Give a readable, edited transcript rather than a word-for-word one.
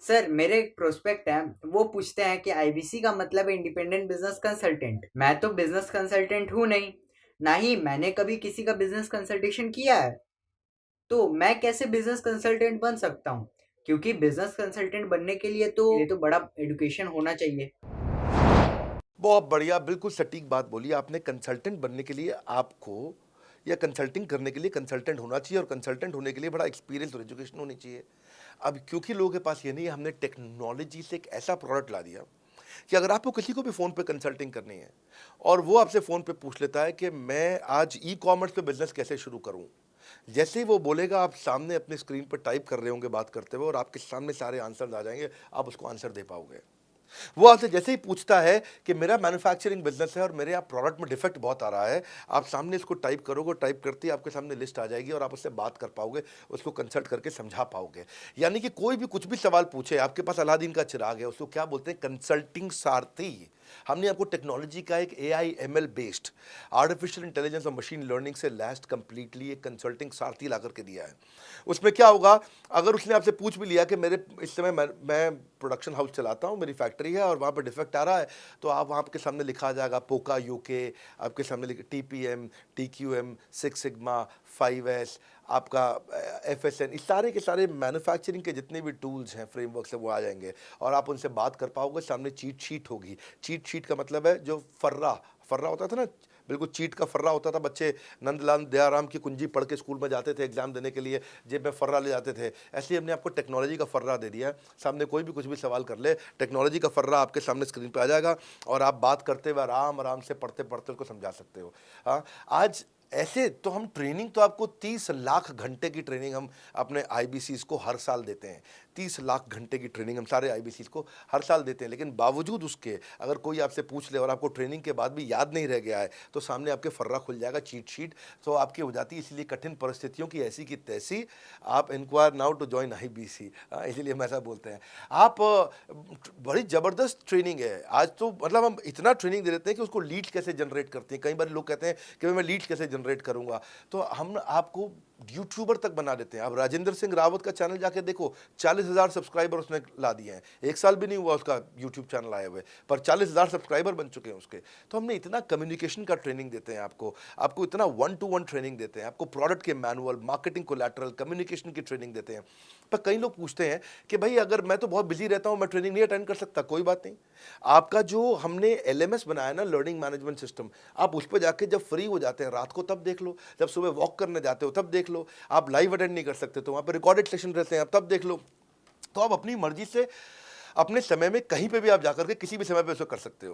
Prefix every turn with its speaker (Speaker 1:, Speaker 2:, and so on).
Speaker 1: Sir मेरे एक prospect है, वो पूछते हैं कि आईबीसी का मतलब है इंडिपेंडेंट बिजनेस कंसल्टेंट। मैं तो बिजनेस कंसल्टेंट हूँ नहीं, ना ही मैंने कभी किसी का बिजनेस कंसल्टेशन किया है। तो मैं कैसे बिजनेस कंसल्टेंट बन सकता हूँ? क्योंकि बिजनेस कंसल्टेंट बनने के लिए तो बड़ा एडुकेशन होना चाहिए।
Speaker 2: बहुत बढ़िया, बिल्कुल सटीक बात बोली आपने। कंसल्टेंट बनने के लिए आपको या कंसल्टिंग करने के लिए कंसल्टेंट होना चाहिए और कंसल्टेंट होने के लिए बड़ा एक्सपीरियंस और एजुकेशन होनी चाहिए। अब क्योंकि लोगों के पास ये नहीं है, हमने टेक्नोलॉजी से एक ऐसा प्रोडक्ट ला दिया कि अगर आपको किसी को भी फ़ोन पे कंसल्टिंग करनी है और वो आपसे फ़ोन पे पूछ लेता है कि मैं आज ई-कॉमर्स पे बिज़नेस कैसे शुरू करूँ? जैसे ही वो बोलेगा, आप सामने अपनी स्क्रीन पर टाइप कर रहे होंगे बात करते हुए और आपके सामने सारे आंसर्स आ जाएँगे, आप उसको आंसर दे पाओगे। वो आपसे जैसे ही पूछता है कि मेरा मैन्युफैक्चरिंग बिजनेस है और मेरे यहाँ प्रोडक्ट में डिफेक्ट बहुत आ रहा है, आप सामने इसको टाइप करोगे, टाइप करते ही आपके सामने लिस्ट आ जाएगी और आप उससे बात कर पाओगे, उसको कंसल्ट करके समझा पाओगे। यानी कि कोई भी कुछ भी सवाल पूछे, आपके पास अलादीन का चिराग है, उसको क्या बोलते हैं? कंसल्टिंग सारथी। हमने आपको टेक्नोलॉजी का एक AI ML based artificial intelligence और मशीन लर्निंग से लैस्ड कंप्लीटली एक कंसल्टिंग सारथी ला करके दिया है। उसमें क्या होगा, अगर उसने आपसे पूछ भी लिया कि मेरे इस समय मैं प्रोडक्शन हाउस चलाता हूँ, मेरी फैक्ट्री है और वहाँ पर डिफेक्ट आ रहा है, तो आप वहाँ आपके सामने लिखा आ जाएगा पोका यूके, आपके सामने TPM, TQM, six sigma, 5S, आपका एफएसएन, इस सारे के सारे मैन्युफैक्चरिंग के जितने भी टूल्स हैं, फ्रेमवर्क्स हैं, वो आ जाएंगे और आप उनसे बात कर पाओगे। सामने चीट शीट होगी। चीट शीट का मतलब है जो फर्रा फर्रा होता था ना, बिल्कुल चीट का फर्रा होता था। बच्चे नंदलाल दयाराम की कुंजी पढ़ के स्कूल में जाते थे एग्जाम देने के लिए, जेब में फर्रा ले जाते थे। ऐसे ही हमने आपको टेक्नोलॉजी का फर्रा दे दिया है। सामने कोई भी कुछ भी सवाल कर ले, टेक्नोलॉजी का फर्रा आपके सामने स्क्रीन पे आ जाएगा और आप बात करते हुए आराम आराम से पढ़ते पढ़ते उसको समझा सकते हो। हाँ, आज ऐसे तो हम ट्रेनिंग तो आपको 30 लाख घंटे की ट्रेनिंग हम अपने आईबीसीज को हर साल देते हैं। 30 लाख घंटे की ट्रेनिंग हम सारे आईबीसीज को हर साल देते हैं। लेकिन बावजूद उसके अगर कोई आपसे पूछ ले और आपको ट्रेनिंग के बाद भी याद नहीं रह गया है, तो सामने आपके फर्रा खुल जाएगा, चीट शीट तो आपकी हो जाती है। इसलिए कठिन परिस्थितियों की ऐसी की तैसी, आप inquire now to join IBC, इसीलिए हम ऐसा बोलते हैं। आप बड़ी ज़बरदस्त ट्रेनिंग है आज तो। मतलब हम इतना ट्रेनिंग दे देते हैं कि उसको लीड्स कैसे जनरेट करते हैं। कई बार लोग कहते हैं कि भाई मैं लीड्स कैसे जनरेट करूंगा, तो हम आपको यूट्यूबर तक बना देते हैं। आप राजेंद्र सिंह रावत का चैनल जाके देखो, 40,000 सब्सक्राइबर उसने ला दिए हैं। एक साल भी नहीं हुआ उसका यूट्यूब चैनल आए हुए, पर 40,000 सब्सक्राइबर बन चुके हैं उसके। तो हमने इतना कम्युनिकेशन का ट्रेनिंग देते हैं आपको, आपको इतना 1-to-1 ट्रेनिंग देते हैं, आपको प्रोडक्ट के मैनुअल, मार्केटिंग कोलैटरल, कम्युनिकेशन की ट्रेनिंग देते हैं। पर कई लोग पूछते हैं कि भाई अगर मैं तो बहुत बिजी रहता हूं, मैं ट्रेनिंग नहीं अटेंड कर सकता। कोई बात नहीं, आपका जो हमने एलएमएस बनाया ना, लर्निंग मैनेजमेंट सिस्टम, आप उस पर जाके जब फ्री हो जाते हैं रात को तब देख लो, जब सुबह वॉक करने जाते हो तब देख लो। आप लाइव अटेंड नहीं कर सकते तो वहाँ पर रिकॉर्डेड सेशन रहते हैं, आप तब देख लो। तो आप अपनी मर्जी से अपने समय में कहीं पे भी आप जाकर के किसी भी समय पे उसको कर सकते हो।